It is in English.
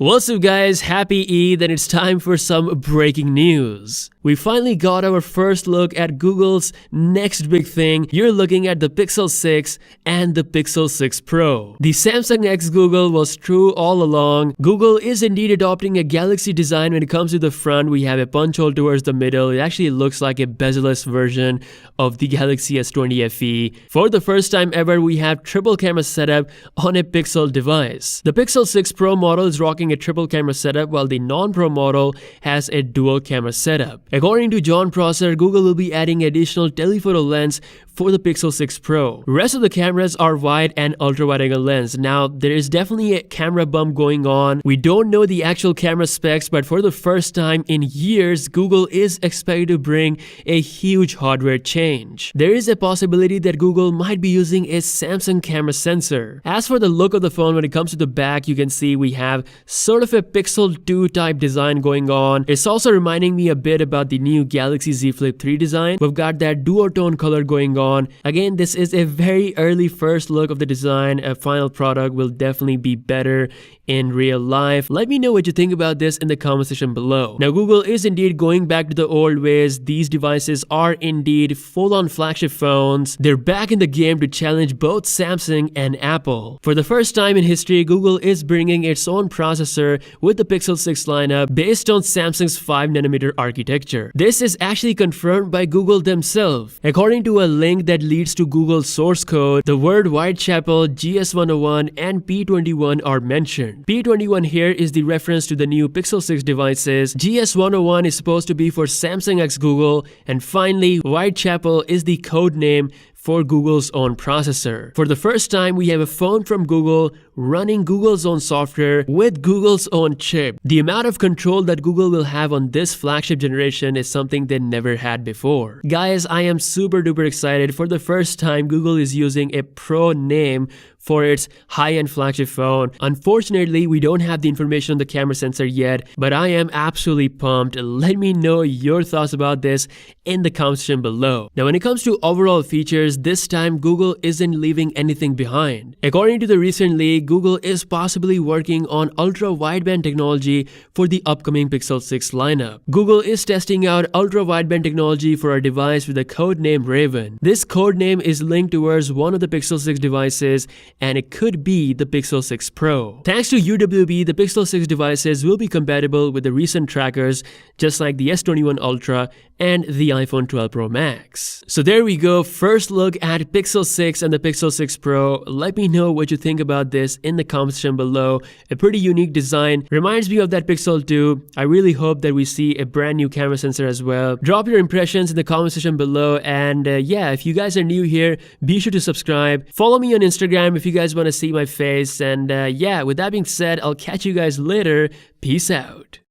What's up guys, happy Eid and it's time for some breaking news. We finally got our first look at Google's next big thing. You're looking at the Pixel 6 and the Pixel 6 Pro. The Samsung X Google was true all along. Google is indeed adopting a Galaxy design when it comes to the front. We have a punch hole towards the middle. It actually looks like a bezel-less version of the Galaxy S20 FE. For the first time ever, we have triple camera setup on a Pixel device. The Pixel 6 Pro model is rocking a triple camera setup while the non-Pro model has a dual camera setup. According to John Prosser, Google will be adding additional telephoto lens for the Pixel 6 Pro. Rest of the cameras are wide and ultra-wide angle lens. Now, there is definitely a camera bump going on. We don't know the actual camera specs, but for the first time in years, Google is expected to bring a huge hardware change. There is a possibility that Google might be using a Samsung camera sensor. As for the look of the phone, when it comes to the back, you can see we have sort of a Pixel 2 type design going on. It's also reminding me a bit about the new Galaxy Z Flip 3 design. We've got that duotone color going on. Again, this is a very early first look of the design. A final product will definitely be better in real life. Let me know what you think about this in the comment section below. Now, Google is indeed going back to the old ways. These devices are indeed full-on flagship phones. They're back in the game to challenge both Samsung and Apple. For the first time in history, Google is bringing its own processor with the Pixel 6 lineup based on Samsung's 5nm architecture. This is actually confirmed by Google themselves. According to a link that leads to Google's source code, the word Whitechapel, GS101, and P21 are mentioned. P21 here is the reference to the new Pixel 6 devices. GS101 is supposed to be for Samsung X Google, and finally, Whitechapel is the code name for Google's own processor. For the first time, we have a phone from Google running Google's own software with Google's own chip. The amount of control that Google will have on this flagship generation is something they never had before. Guys, I am super duper excited. For the first time, Google is using a Pro name for its high-end flagship phone. Unfortunately, we don't have the information on the camera sensor yet, but I am absolutely pumped. Let me know your thoughts about this in the comment section below. Now, when it comes to overall features, this time Google isn't leaving anything behind. According to the recent leak, Google is possibly working on ultra-wideband technology for the upcoming Pixel 6 lineup. Google is testing out ultra-wideband technology for a device with a code name Raven. This code name is linked towards one of the Pixel 6 devices, and it could be the Pixel 6 Pro. Thanks to UWB, the Pixel 6 devices will be compatible with the recent trackers, just like the S21 Ultra and the iPhone 12 Pro Max. So there we go, first look at Pixel 6 and the Pixel 6 Pro. Let me know what you think about this in the comment section below. A pretty unique design, reminds me of that Pixel 2. I really hope that we see a brand new camera sensor as well. Drop your impressions in the comment section below, and yeah, if you guys are new here, be sure to subscribe. Follow me on Instagram if you guys want to see my face, and yeah, with that being said, I'll catch you guys later. Peace out.